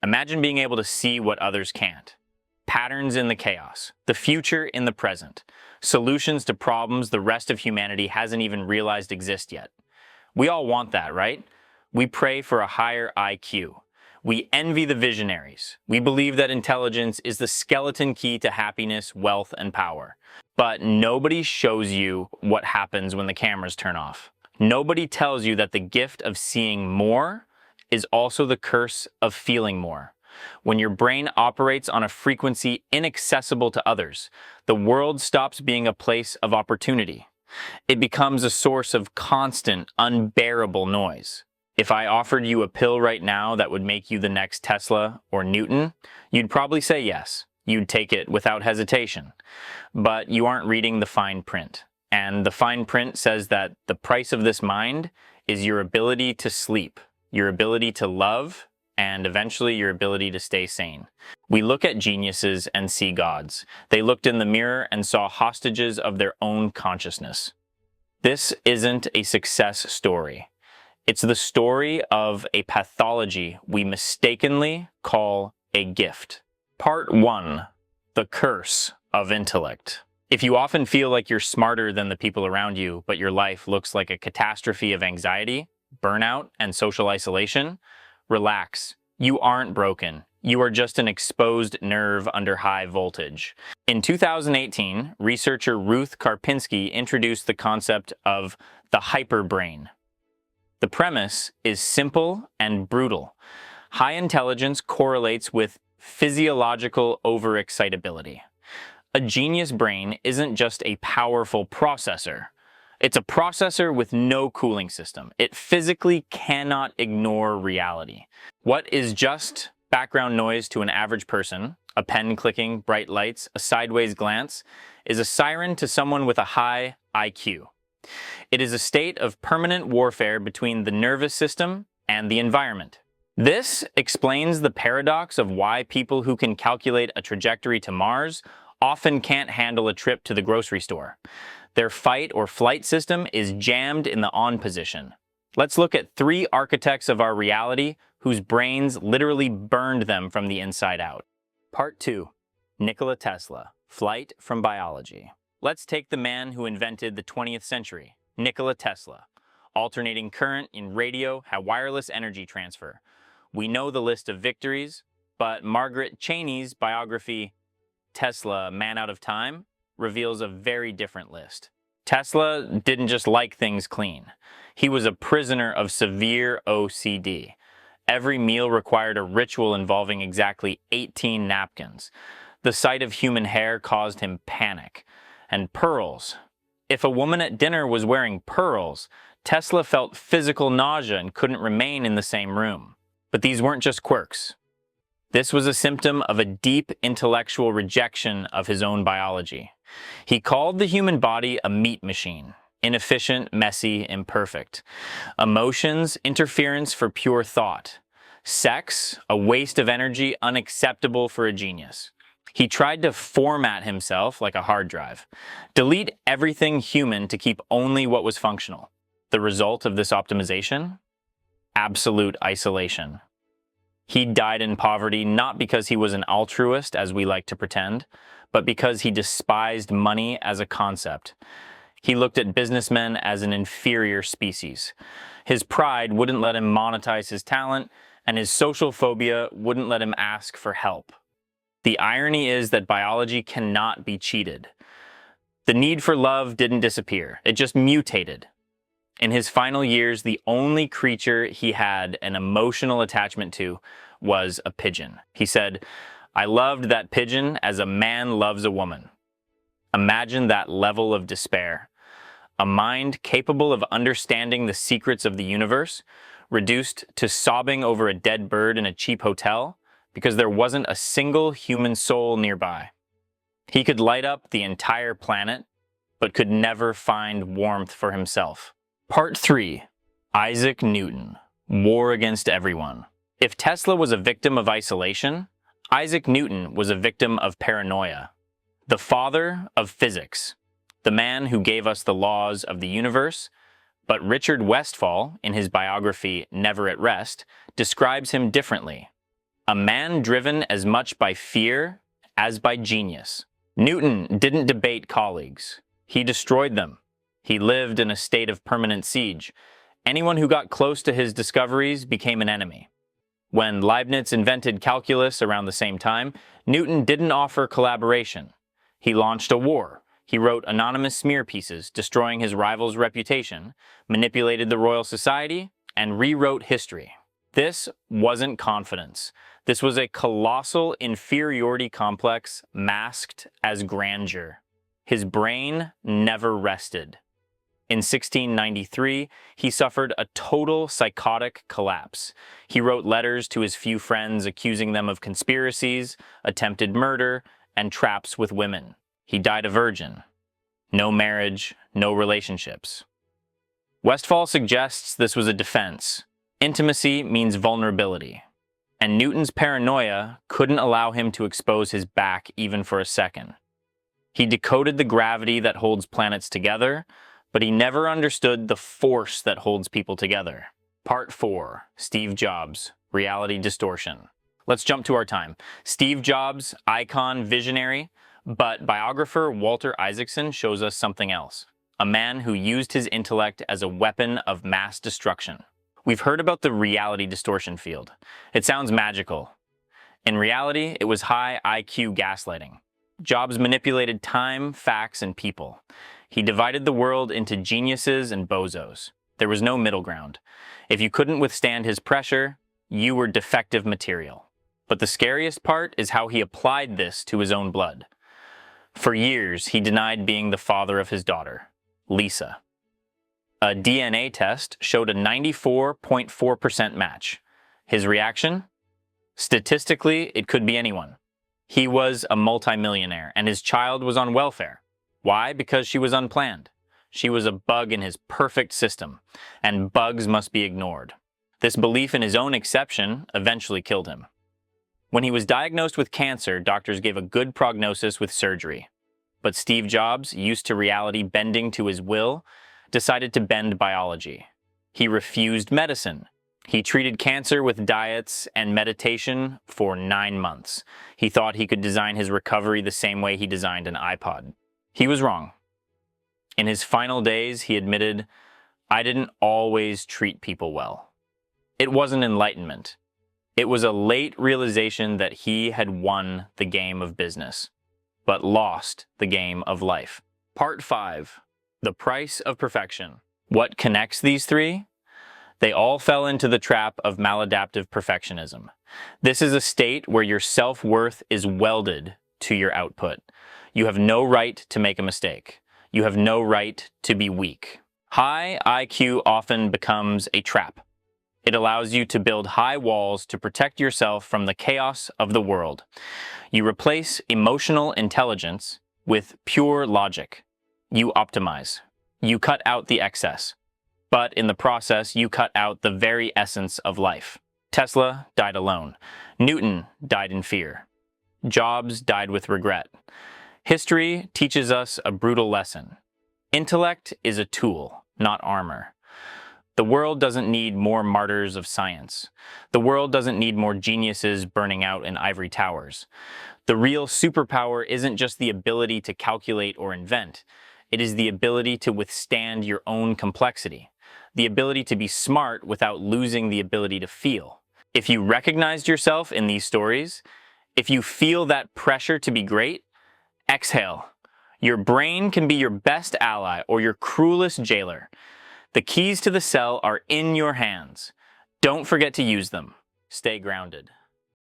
Imagine being able to see what others can't. Patterns in the chaos, the future in the present, solutions to problems the rest of humanity hasn't even realized exist yet. We all want that, right? We pray for a higher IQ. We envy the visionaries. We believe that intelligence is the skeleton key to happiness, wealth, and power. But nobody shows you what happens when the cameras turn off. Nobody tells you that the gift of seeing more is also the curse of feeling more. When your brain operates on a frequency inaccessible to others, the world stops being a place of opportunity. It becomes a source of constant, unbearable noise. If I offered you a pill right now that would make you the next Tesla or Newton, you'd probably say yes. You'd take it without hesitation. But you aren't reading the fine print. And the fine print says that the price of this mind is your ability to sleep, your ability to love, and eventually your ability to stay sane. We look at geniuses and see gods. They looked in the mirror and saw hostages of their own consciousness. This isn't a success story. It's the story of a pathology we mistakenly call a gift. Part 1. The Curse of Intellect. If you often feel like you're smarter than the people around you, but your life looks like a catastrophe of anxiety, burnout, and social isolation, relax. You aren't broken. You are just an exposed nerve under high voltage. In 2018, researcher Ruth Karpinski introduced the concept of the hyperbrain. The premise is simple and brutal. High intelligence correlates with physiological overexcitability. A genius brain isn't just a powerful processor. It's a processor with no cooling system. It physically cannot ignore reality. What is just background noise to an average person, a pen clicking, bright lights, a sideways glance, is a siren to someone with a high IQ. It is a state of permanent warfare between the nervous system and the environment. This explains the paradox of why people who can calculate a trajectory to Mars often can't handle a trip to the grocery store. Their fight or flight system is jammed in the on position. Let's look at 3 architects of our reality whose brains literally burned them from the inside out. Part 2. Nikola Tesla, Flight from Biology. Let's take the man who invented the 20th century, Nikola Tesla. Alternating current in radio had wireless energy transfer. We know the list of victories, but Margaret Cheney's biography, Tesla, Man Out of Time, reveals a very different list. Tesla didn't just like things clean. He was a prisoner of severe OCD. Every meal required a ritual involving exactly 18 napkins. The sight of human hair caused him panic. And pearls. If a woman at dinner was wearing pearls, Tesla felt physical nausea and couldn't remain in the same room. But these weren't just quirks. This was a symptom of a deep intellectual rejection of his own biology. He called the human body a meat machine, inefficient, messy, imperfect. Emotions, interference for pure thought. Sex, a waste of energy unacceptable for a genius. He tried to format himself like a hard drive. Delete everything human to keep only what was functional. The result of this optimization? Absolute isolation. He died in poverty not because he was an altruist, as we like to pretend, but because he despised money as a concept. He looked at businessmen as an inferior species. His pride wouldn't let him monetize his talent, and his social phobia wouldn't let him ask for help. The irony is that biology cannot be cheated. The need for love didn't disappear. It just mutated. In his final years, the only creature he had an emotional attachment to was a pigeon. He said, "I loved that pigeon as a man loves a woman." Imagine that level of despair. A mind capable of understanding the secrets of the universe, reduced to sobbing over a dead bird in a cheap hotel because there wasn't a single human soul nearby. He could light up the entire planet, but could never find warmth for himself. Part 3. Isaac Newton, War Against Everyone. If Tesla was a victim of isolation, Isaac Newton was a victim of paranoia. The father of physics, the man who gave us the laws of the universe, but Richard Westphal, in his biography Never at Rest, describes him differently. A man driven as much by fear as by genius. Newton didn't debate colleagues. He destroyed them. He lived in a state of permanent siege. Anyone who got close to his discoveries became an enemy. When Leibniz invented calculus around the same time, Newton didn't offer collaboration. He launched a war. He wrote anonymous smear pieces, destroying his rival's reputation, manipulated the Royal Society, and rewrote history. This wasn't confidence. This was a colossal inferiority complex masked as grandeur. His brain never rested. In 1693, he suffered a total psychotic collapse. He wrote letters to his few friends accusing them of conspiracies, attempted murder, and traps with women. He died a virgin. No marriage, no relationships. Westphal suggests this was a defense. Intimacy means vulnerability. And Newton's paranoia couldn't allow him to expose his back even for a second. He decoded the gravity that holds planets together, but he never understood the force that holds people together. Part 4. Steve Jobs, Reality Distortion. Let's jump to our time. Steve Jobs, icon, visionary, but biographer Walter Isaacson shows us something else. A man who used his intellect as a weapon of mass destruction. We've heard about the reality distortion field. It sounds magical. In reality, it was high IQ gaslighting. Jobs manipulated time, facts, and people. He divided the world into geniuses and bozos. There was no middle ground. If you couldn't withstand his pressure, you were defective material. But the scariest part is how he applied this to his own blood. For years, he denied being the father of his daughter, Lisa. A DNA test showed a 94.4% match. His reaction? Statistically, it could be anyone. He was a multimillionaire, and his child was on welfare. Why? Because she was unplanned. She was a bug in his perfect system, and bugs must be ignored. This belief in his own exception eventually killed him. When he was diagnosed with cancer, doctors gave a good prognosis with surgery. But Steve Jobs, used to reality bending to his will, decided to bend biology. He refused medicine. He treated cancer with diets and meditation for 9 months. He thought he could design his recovery the same way he designed an iPod. He was wrong. In his final days, he admitted, "I didn't always treat people well." It wasn't enlightenment. It was a late realization that he had won the game of business, but lost the game of life. Part 5. The Price of Perfection. What connects these three? They all fell into the trap of maladaptive perfectionism. This is a state where your self-worth is welded to your output. You have no right to make a mistake. You have no right to be weak. High IQ often becomes a trap. It allows you to build high walls to protect yourself from the chaos of the world. You replace emotional intelligence with pure logic. You optimize. You cut out the excess. But in the process, you cut out the very essence of life. Tesla died alone. Newton died in fear. Jobs died with regret. History teaches us a brutal lesson. Intellect is a tool, not armor. The world doesn't need more martyrs of science. The world doesn't need more geniuses burning out in ivory towers. The real superpower isn't just the ability to calculate or invent. It is the ability to withstand your own complexity. The ability to be smart without losing the ability to feel. If you recognized yourself in these stories, if you feel that pressure to be great, exhale. Your brain can be your best ally or your cruelest jailer. The keys to the cell are in your hands. Don't forget to use them. Stay grounded.